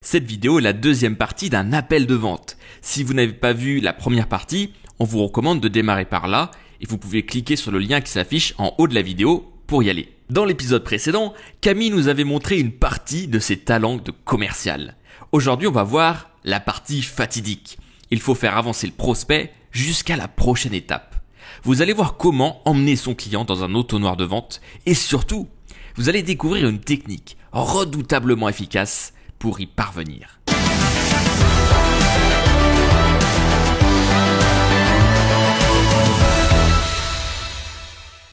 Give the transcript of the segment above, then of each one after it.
Cette vidéo est la deuxième partie d'un appel de vente. Si vous n'avez pas vu la première partie, on vous recommande de démarrer par là et vous pouvez cliquer sur le lien qui s'affiche en haut de la vidéo pour y aller. Dans l'épisode précédent, Camille nous avait montré une partie de ses talents de commercial. Aujourd'hui, on va voir la partie fatidique. Il faut faire avancer le prospect jusqu'à la prochaine étape. Vous allez voir comment emmener son client dans un entonnoir de vente et surtout, vous allez découvrir une technique redoutablement efficace pour y parvenir.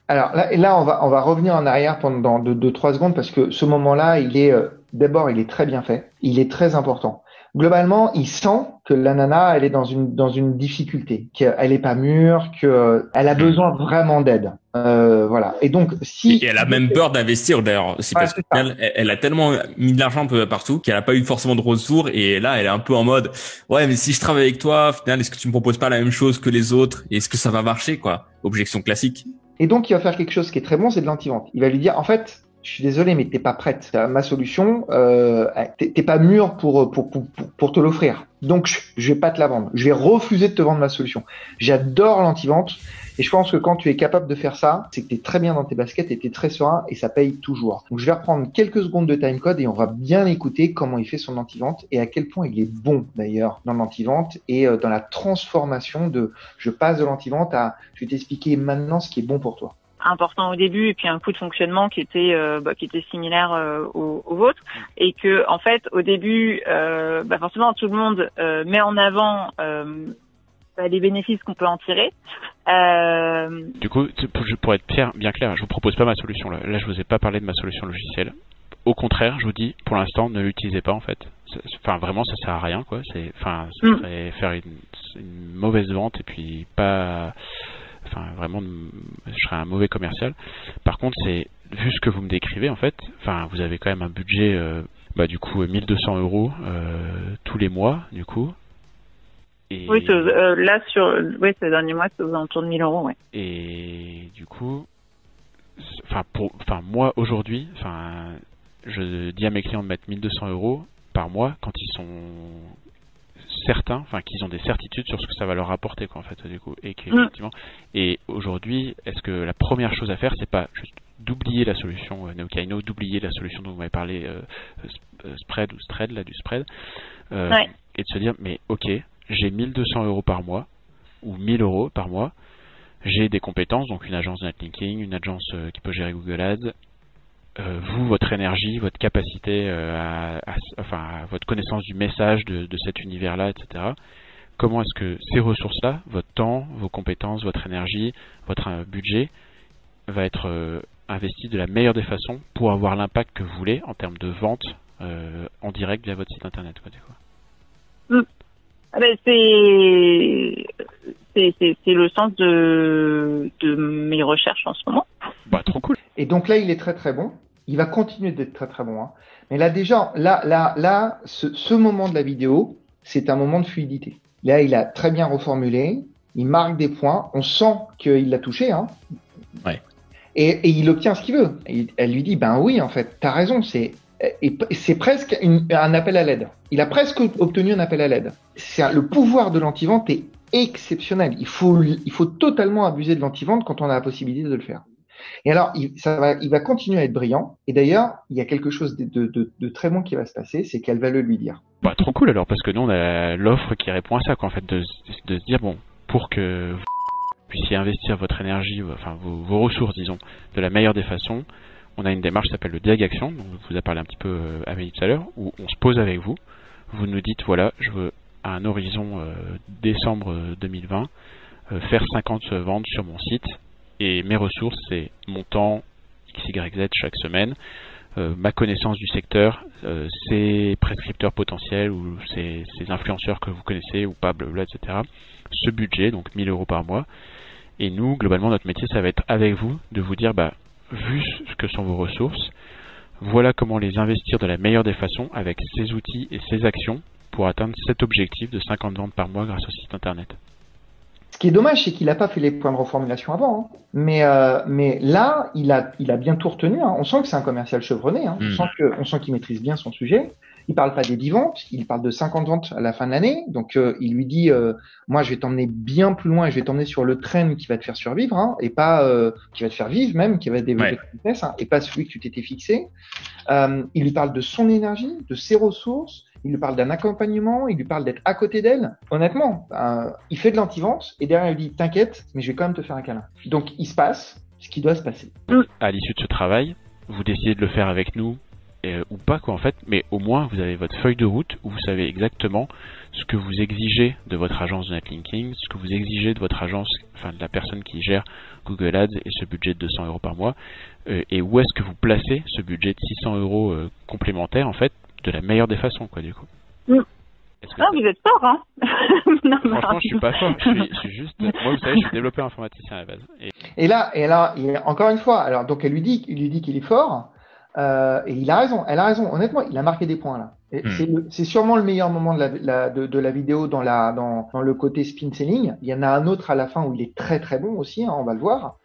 Alors là, on va revenir en arrière pendant 2-3 secondes parce que ce moment-là, d'abord, il est très bien fait, il est très important. Globalement, il sent que la nana, elle est dans une difficulté, qu'elle est pas mûre, qu'elle a besoin vraiment d'aide. Voilà. Et donc, et elle a même peur d'investir d'ailleurs. C'est parce qu'elle a tellement mis de l'argent un peu partout qu'elle a pas eu forcément de retour. Et là, elle est un peu en mode, ouais, mais si je travaille avec toi, au final, est-ce que tu me proposes pas la même chose que les autres? Et est-ce que ça va marcher, quoi? Objection classique. Et donc, il va faire quelque chose qui est très bon, c'est de l'anti-vente. Il va lui dire, en fait, je suis désolé, mais t'es pas prête. Ma solution, t'es pas mûr pour te l'offrir. Donc, je vais pas te la vendre. Je vais refuser de te vendre ma solution. J'adore l'anti-vente. Et je pense que quand tu es capable de faire ça, c'est que tu es très bien dans tes baskets et tu es très serein et ça paye toujours. Donc, je vais reprendre quelques secondes de timecode et on va bien écouter comment il fait son anti-vente et à quel point il est bon d'ailleurs dans l'anti-vente et dans la transformation je passe de l'anti-vente à je vais t'expliquer maintenant ce qui est bon pour toi. Important au début et puis un coût de fonctionnement qui était similaire au vôtre et que en fait au début forcément tout le monde met en avant les bénéfices qu'on peut en tirer. Du coup, pour être bien clair, je vous propose pas ma solution là. Là, je vous ai pas parlé de ma solution logicielle. Au contraire, je vous dis, pour l'instant, ne l'utilisez pas en fait. Enfin, vraiment, ça sert à rien quoi. Ça serait faire une mauvaise vente et puis pas. Enfin, vraiment, je serais un mauvais commercial. Par contre, vu ce que vous me décrivez en fait. Enfin, vous avez quand même un budget, du coup, 1200 € tous les mois, du coup. Et... Oui, là ces derniers mois, c'est aux alentours de 1000 €, ouais. Et du coup, moi aujourd'hui, je dis à mes clients de mettre 1200 € par mois quand ils sont certains, qu'ils ont des certitudes sur ce que ça va leur apporter, quoi, en fait, du coup, et qu'effectivement. Et aujourd'hui, est-ce que la première chose à faire, c'est pas juste d'oublier la solution Neokaino, d'oublier la solution dont vous m'avez parlé, spread ou Stred, là, du spread, ouais. Et de se dire, mais ok. J'ai 1200 € par mois ou 1000 € par mois. J'ai des compétences, donc une agence de netlinking, une agence qui peut gérer Google Ads. Vous, votre énergie, votre capacité, votre connaissance du message de cet univers-là, etc. Comment est-ce que ces ressources-là, votre temps, vos compétences, votre énergie, votre budget, va être investi de la meilleure des façons pour avoir l'impact que vous voulez en termes de vente en direct via votre site internet, quoi. C'est le sens de mes recherches en ce moment. Trop cool. Et donc là, il est très très bon. Il va continuer d'être très très bon. Hein. Mais là déjà, ce moment de la vidéo, c'est un moment de fluidité. Là, il a très bien reformulé. Il marque des points. On sent qu'il l'a touché. Hein. Ouais. Et il obtient ce qu'il veut. Et elle lui dit, ben oui, en fait, t'as raison. C'est presque un appel à l'aide. Il a presque obtenu un appel à l'aide. Le pouvoir de l'anti-vente est exceptionnel. Il faut totalement abuser de l'anti-vente quand on a la possibilité de le faire. Et alors, il va continuer à être brillant. Et d'ailleurs, il y a quelque chose de très bon qui va se passer, c'est qu'elle va le lui dire. Trop cool alors, parce que nous, on a l'offre qui répond à ça, quoi, en fait, de se dire, bon, pour que vous puissiez investir votre énergie, vos ressources, disons, de la meilleure des façons, on a une démarche qui s'appelle le Diag Action, dont vous a parlé un petit peu Amélie tout à l'heure, où on se pose avec vous. Vous nous dites, voilà, je veux à un horizon décembre 2020 faire 50 ventes sur mon site. Et mes ressources, c'est mon temps XYZ chaque semaine, ma connaissance du secteur, ces prescripteurs potentiels ou ces influenceurs que vous connaissez ou pas, blablabla, etc. Ce budget, donc 1000 € par mois. Et nous, globalement, notre métier, ça va être avec vous de vous dire, vu ce que sont vos ressources, voilà comment les investir de la meilleure des façons avec ces outils et ces actions pour atteindre cet objectif de 50 ventes par mois grâce au site internet. Ce qui est dommage, c'est qu'il n'a pas fait les points de reformulation avant. Hein. Mais là, il a bien tout retenu. Hein. On sent que c'est un commercial chevronné. Hein. On sent qu'il maîtrise bien son sujet. Il parle pas des 10 ventes, il parle de 50 ventes à la fin de l'année. Donc il lui dit, moi je vais t'emmener bien plus loin, et je vais t'emmener sur le train qui va te faire survivre, hein, et pas qui va te faire vivre même, qui va te développer ton business, hein, et pas celui que tu t'étais fixé. Il lui parle de son énergie, de ses ressources. Il lui parle d'un accompagnement, il lui parle d'être à côté d'elle. Honnêtement, il fait de l'anti-vente et derrière il dit t'inquiète, mais je vais quand même te faire un câlin. Donc il se passe ce qui doit se passer. À l'issue de ce travail, vous décidez de le faire avec nous ou pas quoi en fait, mais au moins vous avez votre feuille de route où vous savez exactement ce que vous exigez de votre agence de netlinking, ce que vous exigez de votre agence, enfin de la personne qui gère Google Ads et ce budget de 200 € par mois, et où est-ce que vous placez ce budget de 600 € complémentaire en fait de la meilleure des façons quoi du coup. Ah, vous êtes fort, hein. Non, franchement, je suis pas fort. Je suis juste. Moi, vous savez, je suis développeur informaticien à la base. Et là, encore une fois, alors donc il lui dit qu'il est fort, et il a raison. Elle a raison. Honnêtement, il a marqué des points là. Et c'est sûrement le meilleur moment de la vidéo dans le côté spin selling. Il y en a un autre à la fin où il est très très bon aussi. Hein, on va le voir.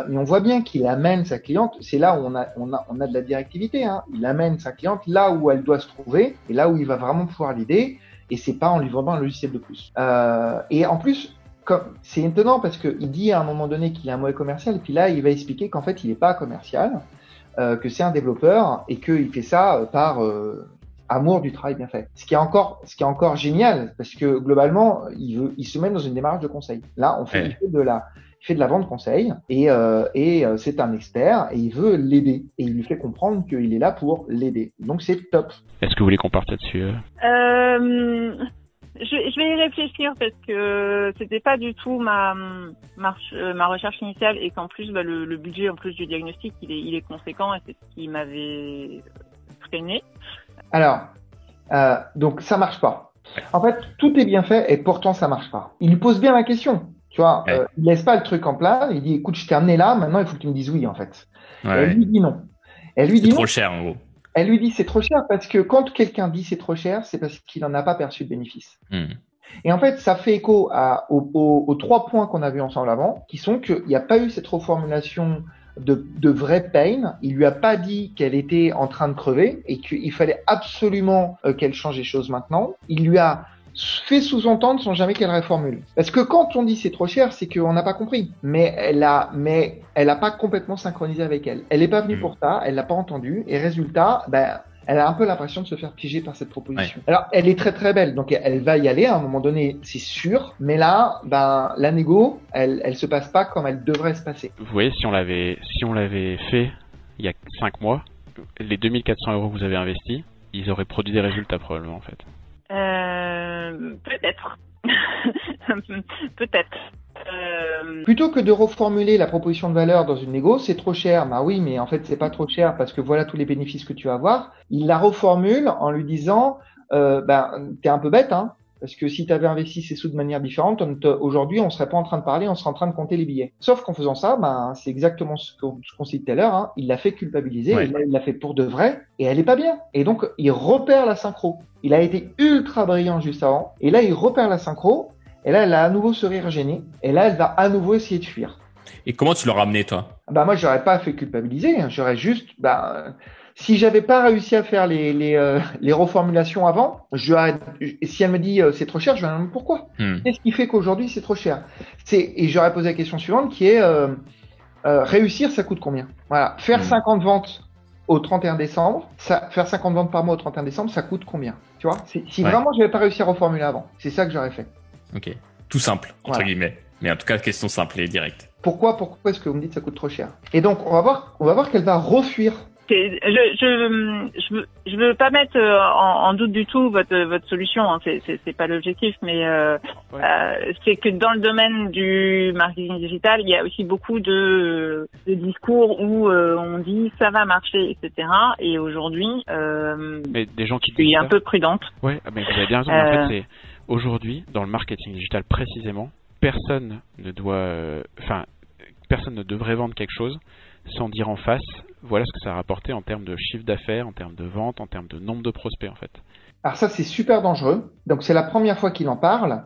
Mais on voit bien qu'il amène sa cliente. C'est là où on a de la directivité. Hein. Il amène sa cliente là où elle doit se trouver et là où il va vraiment pouvoir l'aider. Et c'est pas en lui vendant un logiciel de plus. Et en plus, c'est étonnant parce que il dit à un moment donné qu'il est un mauvais commercial, et puis là il va expliquer qu'en fait il n'est pas commercial, que c'est un développeur et qu'il fait ça par amour du travail bien fait. Ce qui est encore génial parce que globalement il se met dans une démarche de conseil. Là il fait de la vente conseil et c'est un expert et il veut l'aider et il lui fait comprendre qu'il est là pour l'aider. Donc c'est top. Est-ce que vous voulez qu'on parte là-dessus Je vais y réfléchir parce que c'était pas du tout ma recherche initiale et qu'en plus le budget en plus du diagnostic il est conséquent et c'est ce qui m'avait freiné. Alors donc ça marche pas. En fait tout est bien fait et pourtant ça marche pas. Il lui pose bien la question. Tu vois, il laisse pas le truc en plat. Il dit, écoute, je t'ai amené là. Maintenant, il faut que tu me dises oui, en fait. Elle lui dit non. Elle lui dit c'est trop cher, en gros. Elle lui dit c'est trop cher parce que quand quelqu'un dit c'est trop cher, c'est parce qu'il n'en a pas perçu de bénéfice. Et en fait, ça fait écho aux 3 points qu'on a vus ensemble avant, qui sont qu'il n'y a pas eu cette reformulation de vrai pain. Il lui a pas dit qu'elle était en train de crever et qu'il fallait absolument qu'elle change les choses maintenant. Il lui a fait sous-entendre sans jamais qu'elle reformule. Parce que quand on dit c'est trop cher, c'est qu'on n'a pas compris. Mais elle a pas complètement synchronisé avec elle. Elle est pas venue pour ça, elle l'a pas entendu, et résultat, elle a un peu l'impression de se faire piéger par cette proposition. Ouais. Alors, elle est très très belle, donc elle va y aller à un moment donné, c'est sûr. Mais là, la négo, elle se passe pas comme elle devrait se passer. Vous voyez, si on l'avait fait il y a 5 mois, les 2400 € que vous avez investis, ils auraient produit des résultats probablement en fait. Peut-être. Peut-être. Plutôt que de reformuler la proposition de valeur dans une négo, c'est trop cher. Bah oui, mais en fait, c'est pas trop cher parce que voilà tous les bénéfices que tu vas avoir. Il la reformule en lui disant, t'es un peu bête, hein. Parce que si tu avais investi ces sous de manière différente, aujourd'hui, on serait pas en train de parler, on serait en train de compter les billets. Sauf qu'en faisant ça, c'est exactement ce qu'on cite tout à l'heure, hein. Il l'a fait culpabiliser, et là, il l'a fait pour de vrai, et elle est pas bien. Et donc, il repère la synchro. Il a été ultra brillant juste avant, et là, il repère la synchro, et là, elle a à nouveau ce rire gêné, et là, elle va à nouveau essayer de fuir. Et comment tu l'as ramené, toi? Moi, j'aurais pas fait culpabiliser, hein. J'aurais juste, si j'avais pas réussi à faire les reformulations avant, si elle me dit c'est trop cher, je vais me demander pourquoi. Qu'est-ce qui fait qu'aujourd'hui c'est trop cher? Et j'aurais posé la question suivante qui est réussir, ça coûte combien? Voilà, faire 50 ventes au 31 décembre, faire 50 ventes par mois au 31 décembre, ça coûte combien? Tu vois? Si vraiment j'avais pas réussi à reformuler avant, c'est ça que j'aurais fait. Ok, tout simple entre guillemets, mais en tout cas question simple et directe. Pourquoi est-ce que vous me dites que ça coûte trop cher? Et donc on va voir qu'elle va refuir. Je veux pas mettre en doute du tout votre solution, hein. C'est pas l'objectif, mais c'est que dans le domaine du marketing digital, il y a aussi beaucoup de discours où on dit ça va marcher, etc. Et aujourd'hui, des gens qui je suis un peu prudente. Ouais, mais vous avez bien raison. En fait, c'est aujourd'hui dans le marketing digital précisément, personne ne devrait vendre quelque chose sans dire en face, voilà ce que ça a rapporté en termes de chiffre d'affaires, en termes de vente, en termes de nombre de prospects en fait. Alors ça c'est super dangereux, donc c'est la première fois qu'il en parle,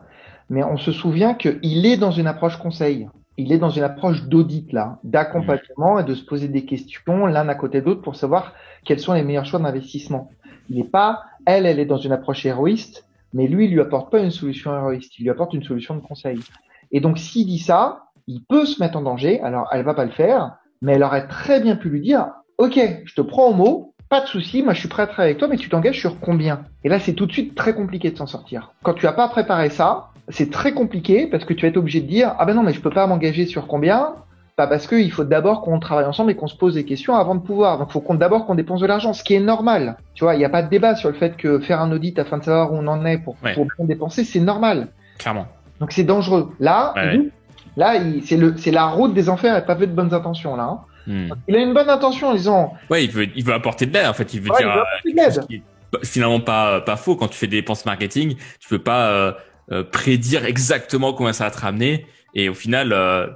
mais on se souvient qu'il est dans une approche conseil, il est dans une approche d'audit là, d'accompagnement et de se poser des questions l'un à côté de l'autre pour savoir quels sont les meilleurs choix d'investissement. Il est pas, elle est dans une approche héroïste, mais lui lui apporte pas une solution héroïste, il lui apporte une solution de conseil. Et donc, s'il dit ça, il peut se mettre en danger. Alors, elle va pas le faire, mais elle aurait très bien pu lui dire, OK, je te prends au mot, pas de souci, moi je suis prêt à travailler avec toi, mais tu t'engages sur combien? Et là, c'est tout de suite très compliqué de s'en sortir. Quand tu as pas préparé ça, c'est très compliqué parce que tu vas être obligé de dire, ah ben non, mais je peux pas m'engager sur combien? Bah parce qu'il faut d'abord qu'on travaille ensemble et qu'on se pose des questions avant de pouvoir. Donc, il faut d'abord qu'on dépense de l'argent, ce qui est normal. Tu vois, il n'y a pas de débat sur le fait que faire un audit afin de savoir où on en est pour bien dépenser, c'est normal. Clairement. Donc, c'est dangereux. Là, c'est la route des enfers et pavée de bonnes intentions, là. Hein. Il a une bonne intention en disant. Ouais, il veut apporter de l'aide, en fait. Il veut dire ce qui est finalement pas faux. Quand tu fais des dépenses marketing, tu peux pas prédire exactement combien ça va te ramener. Et au final,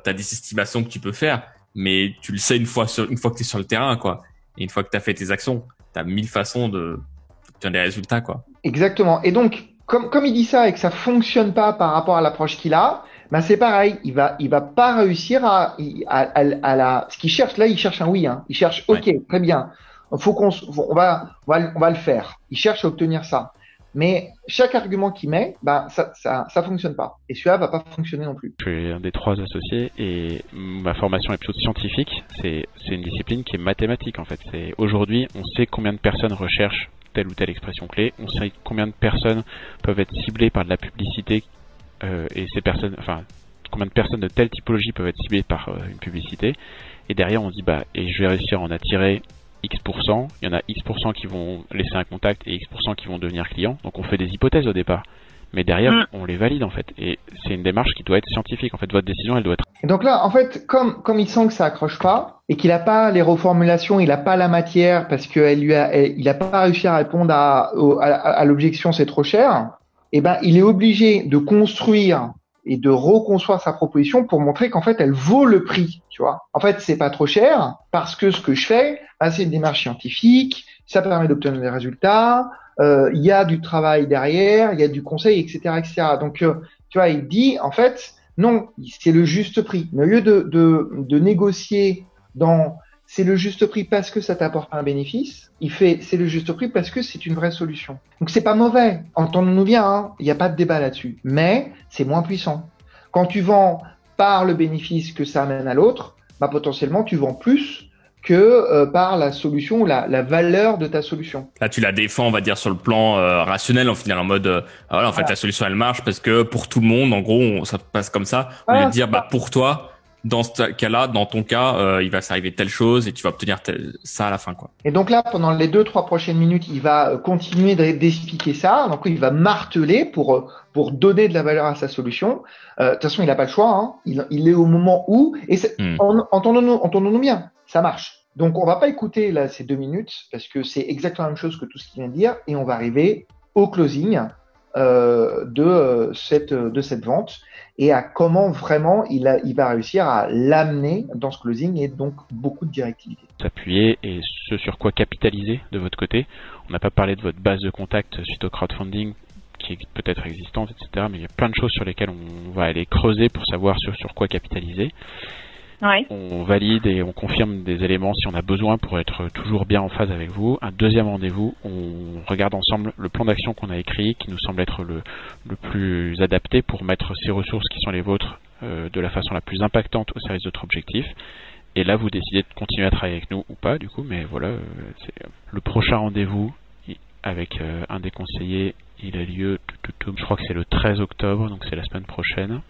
t'as des estimations que tu peux faire, mais tu le sais une fois que t'es sur le terrain, quoi. Et une fois que t'as fait tes actions, t'as 1000 façons d'obtenir des résultats, quoi. Exactement. Et donc, comme il dit ça et que ça fonctionne pas par rapport à l'approche qu'il a, ben c'est pareil. Il va pas réussir ce qu'il cherche. Là, il cherche un oui, hein. Il cherche, OK, très bien. On va le faire. Il cherche à obtenir ça. Mais chaque argument qu'il met, ben ça fonctionne pas. Et celui-là va pas fonctionner non plus. Je suis un des 3 associés et ma formation est plutôt scientifique. C'est une discipline qui est mathématique en fait. C'est aujourd'hui, on sait combien de personnes recherchent telle ou telle expression clé. On sait combien de personnes peuvent être ciblées par de la publicité et ces personnes, enfin combien de personnes de telle typologie peuvent être ciblées par une publicité. Et derrière, on se dit et je vais réussir à en attirer X%, il y en a X% qui vont laisser un contact et X% qui vont devenir clients. Donc on fait des hypothèses au départ. Mais derrière, on les valide en fait. Et c'est une démarche qui doit être scientifique. En fait, votre décision, elle doit être... Et donc là, en fait, comme il sent que ça accroche pas et qu'il a pas les reformulations, il a pas la matière parce il a pas réussi à répondre à l'objection, c'est trop cher. Eh ben, il est obligé de construire et de reconstruire sa proposition pour montrer qu'en fait, elle vaut le prix, tu vois. En fait, c'est pas trop cher parce que ce que je fais, c'est une démarche scientifique, ça permet d'obtenir des résultats, il y a du travail derrière, il y a du conseil, etc., etc. Donc, tu vois, il dit, en fait, non, c'est le juste prix. Mais au lieu de négocier c'est le juste prix parce que ça t'apporte un bénéfice, il fait c'est le juste prix parce que c'est une vraie solution. Donc c'est pas mauvais, entendons-nous bien, hein, il n'y a pas de débat là-dessus, mais c'est moins puissant. Quand tu vends par le bénéfice que ça amène à l'autre, potentiellement tu vends plus que par la solution ou la valeur de ta solution. Là, tu la défends, on va dire, sur le plan rationnel, en final, en mode, voilà, en fait, la solution, elle marche parce que pour tout le monde, en gros, ça passe comme ça. Au lieu de dire, pour toi, dans ce cas-là, dans ton cas, il va s'arriver telle chose et tu vas obtenir ça à la fin, quoi. Et donc là, pendant les 2-3 prochaines minutes, il va continuer d'expliquer ça. Donc il va marteler pour donner de la valeur à sa solution. De toute façon, il n'a pas le choix, hein. Il est au moment où, et entendons-nous bien, ça marche. Donc on va pas écouter là ces 2 minutes parce que c'est exactement la même chose que tout ce qu'il vient de dire et on va arriver au closing de cette vente et à comment vraiment il va réussir à l'amener dans ce closing et donc beaucoup de directivité. S'appuyer et ce sur quoi capitaliser de votre côté. On n'a pas parlé de votre base de contact suite au crowdfunding qui est peut-être existante, etc. Mais il y a plein de choses sur lesquelles on va aller creuser pour savoir sur quoi capitaliser. Ouais. On valide et on confirme des éléments si on a besoin pour être toujours bien en phase avec vous. Un deuxième rendez-vous, on regarde ensemble le plan d'action qu'on a écrit qui nous semble être le plus adapté pour mettre ces ressources qui sont les vôtres de la façon la plus impactante au service de votre objectif. Et là, vous décidez de continuer à travailler avec nous ou pas, du coup, mais voilà, c'est le prochain rendez-vous avec un des conseillers, il a lieu, je crois que c'est le 13 octobre, donc c'est la semaine prochaine.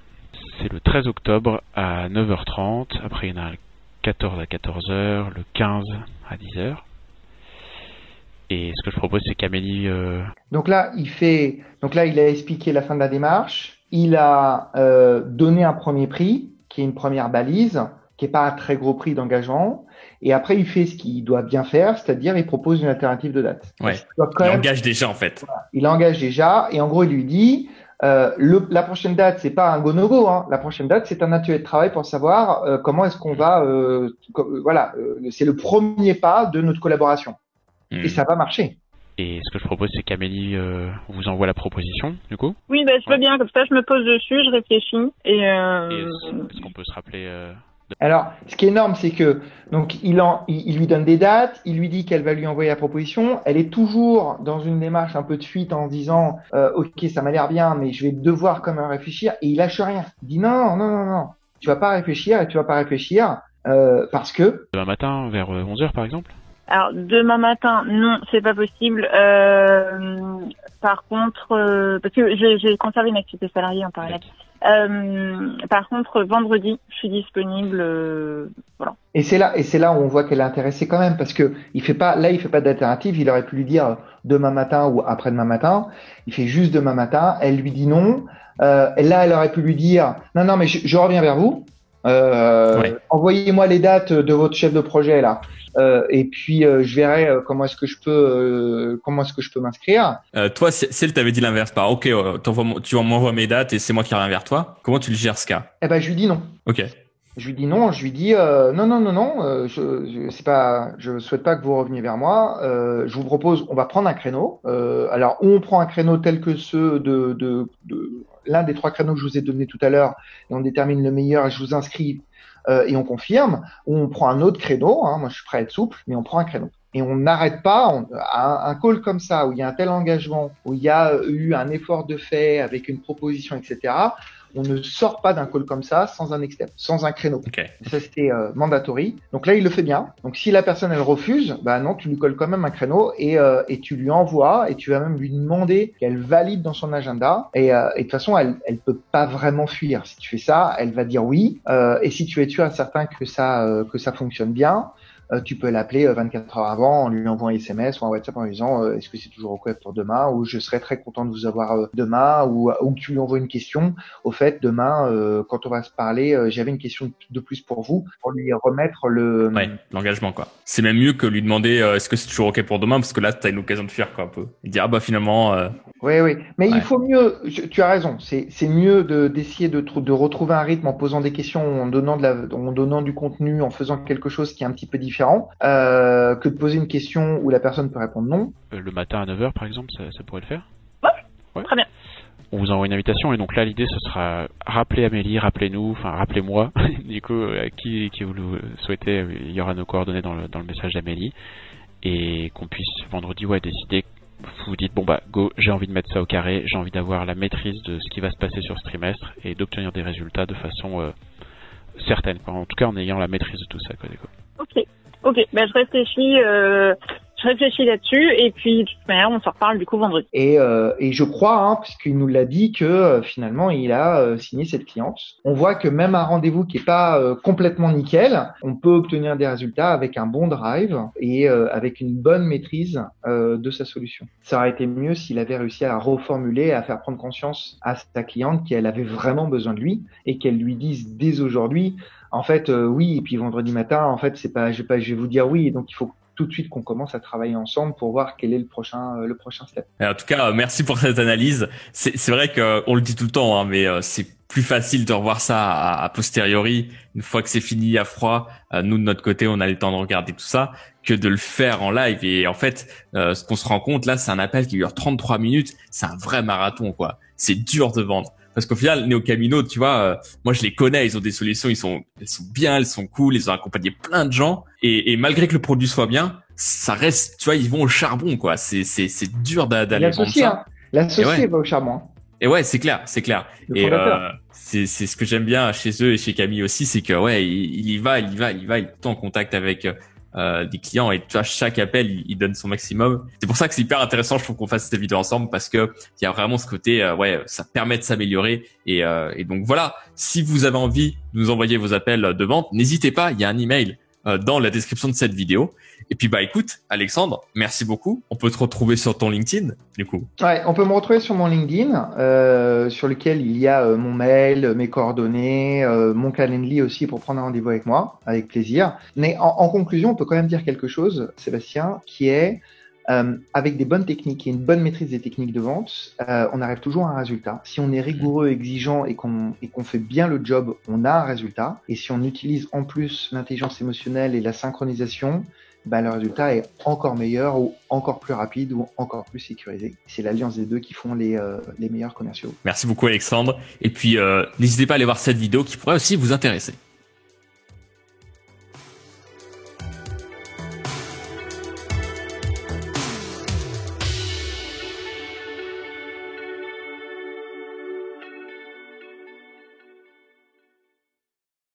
C'est le 13 octobre à 9h30, après il y en a le 14 à 14h, le 15 à 10h. Et ce que je propose, c'est qu'Amélie... Donc là, il a expliqué la fin de la démarche, il a donné un premier prix, qui est une première balise, qui n'est pas un très gros prix d'engagement, et après il fait ce qu'il doit bien faire, c'est-à-dire il propose une alternative de date. Ouais. Engage déjà en fait. Voilà, il engage déjà, et en gros il lui dit... la prochaine date, c'est pas un go-no-go, hein. La prochaine date, c'est un atelier de travail pour savoir comment est-ce qu'on va, c'est le premier pas de notre collaboration. Et ça va marcher. Et ce que je propose, c'est qu'Amélie vous envoie la proposition, du coup. Oui, je veux bien, comme ça je me pose dessus, je réfléchis. Et est-ce qu'on peut se rappeler Alors, ce qui est énorme, c'est que donc il lui donne des dates, il lui dit qu'elle va lui envoyer la proposition. Elle est toujours dans une démarche un peu de fuite en se disant ok, ça m'a l'air bien, mais je vais devoir quand même réfléchir. Et il lâche rien. Il dit non, tu vas pas réfléchir parce que Demain matin, vers 11h par exemple. Alors demain matin, non, c'est pas possible. Par contre, parce que j'ai conservé une activité salariée en parallèle. Par contre, vendredi, je suis disponible. Voilà. Et c'est là où on voit qu'elle est intéressée quand même, parce que il fait pas d'alternative. Il aurait pu lui dire demain matin ou après-demain matin. Il fait juste demain matin. Elle lui dit non. Et là, elle aurait pu lui dire non, mais je reviens vers vous. Envoyez-moi les dates de votre chef de projet là. Et puis je verrai comment est-ce que je peux m'inscrire. Toi, si elle t'avait dit l'inverse, pas ok, tu m'envoies mes dates et c'est moi qui reviens vers toi. Comment tu le gères ce cas? Eh ben je lui dis non. Ok. Je lui dis non. Je lui dis non. Je souhaite pas que vous reveniez vers moi. Je vous propose, on va prendre un créneau. Alors on prend un créneau tel que ceux de l'un des 3 créneaux que je vous ai donné tout à l'heure et on détermine le meilleur et je vous inscris. Et on confirme, ou on prend un autre créneau, moi je suis prêt à être souple, mais on prend un créneau. Et on n'arrête pas, un call comme ça, où il y a un tel engagement, où il y a eu un effort de fait avec une proposition, etc., on ne sort pas d'un call comme ça sans un next step, sans un créneau. Okay. Ça, c'était mandatory. Donc là, il le fait bien. Donc si la personne, elle refuse, non, tu lui colles quand même un créneau et tu lui envoies et tu vas même lui demander qu'elle valide dans son agenda. Et de toute façon, elle peut pas vraiment fuir. Si tu fais ça, elle va dire oui. Et si tu es sûr et certain que ça fonctionne bien, tu peux l'appeler 24 heures avant en lui envoyant un SMS ou un WhatsApp en lui disant est-ce que c'est toujours OK pour demain, ou je serais très content de vous avoir demain, ou que tu lui envoies une question. Au fait, demain, quand on va se parler, j'avais une question de plus pour vous, pour lui remettre l'engagement, quoi. C'est même mieux que lui demander est-ce que c'est toujours OK pour demain, parce que là, tu as une occasion de fuir, quoi, un peu. Et dire finalement. Oui. Mais il faut mieux. Tu as raison. C'est mieux d'essayer de retrouver un rythme en posant des questions, en donnant du contenu, en faisant quelque chose qui est un petit peu différent, que de poser une question où la personne peut répondre non. Le matin à 9h par exemple, ça pourrait le faire? Ouais. Très bien. On vous envoie une invitation et donc là l'idée ce sera rappelez Amélie, rappelez-nous, enfin rappelez-moi du coup qui vous le souhaitez, il y aura nos coordonnées dans le message d'Amélie et qu'on puisse vendredi décider. Vous dites go, j'ai envie de mettre ça au carré, j'ai envie d'avoir la maîtrise de ce qui va se passer sur ce trimestre et d'obtenir des résultats de façon certaine, quoi. En tout cas en ayant la maîtrise de tout ça, quoi. Ok, je réfléchis là-dessus et puis de toute manière on s'en reparle du coup vendredi. Et je crois, puisqu'il nous l'a dit, que finalement il a signé cette cliente. On voit que même un rendez-vous qui est pas complètement nickel, on peut obtenir des résultats avec un bon drive et avec une bonne maîtrise de sa solution. Ça aurait été mieux s'il avait réussi à reformuler, à faire prendre conscience à sa cliente qu'elle avait vraiment besoin de lui et qu'elle lui dise dès aujourd'hui en fait oui, et puis vendredi matin en fait je vais vous dire oui, et donc il faut tout de suite qu'on commence à travailler ensemble pour voir quel est le prochain step. En tout cas, merci pour cette analyse. C'est vrai qu'on le dit tout le temps, mais c'est plus facile de revoir ça à posteriori, une fois que c'est fini à froid. Nous de notre côté, on a le temps de regarder tout ça, que de le faire en live. Et en fait, ce qu'on se rend compte là, c'est un appel qui dure 33 minutes. C'est un vrai marathon, quoi. C'est dur de vendre. Parce qu'au final, Neo Camino, tu vois, moi je les connais, ils ont des solutions, elles sont bien, elles sont cool, ils ont accompagné plein de gens, et malgré que le produit soit bien, ça reste, tu vois, ils vont au charbon, quoi. C'est dur d'aller vendre ça. L'associé va au charbon. Et ouais, c'est clair. Et c'est ce que j'aime bien chez eux et chez Camille aussi, c'est que il y va, il est tout le temps en contact avec des clients, et tu vois, chaque appel il donne son maximum. C'est pour ça que c'est hyper intéressant, je trouve, qu'on fasse cette vidéo ensemble, parce que il y a vraiment ce côté ça permet de s'améliorer, et donc voilà, si vous avez envie de nous envoyer vos appels de vente, n'hésitez pas, il y a un email dans la description de cette vidéo. Et puis écoute Alexandre, merci beaucoup. On peut te retrouver sur ton LinkedIn du coup. Ouais, on peut me retrouver sur mon LinkedIn, sur lequel il y a mon mail, mes coordonnées, mon Calendly aussi pour prendre un rendez-vous avec moi, avec plaisir. Mais en conclusion, on peut quand même dire quelque chose, Sébastien, qui est avec des bonnes techniques et une bonne maîtrise des techniques de vente, on arrive toujours à un résultat. Si on est rigoureux, exigeant et qu'on fait bien le job, on a un résultat. Et si on utilise en plus l'intelligence émotionnelle et la synchronisation, le résultat est encore meilleur, ou encore plus rapide, ou encore plus sécurisé. C'est l'alliance des deux qui font les meilleurs commerciaux. Merci beaucoup Alexandre. Et puis n'hésitez pas à aller voir cette vidéo qui pourrait aussi vous intéresser.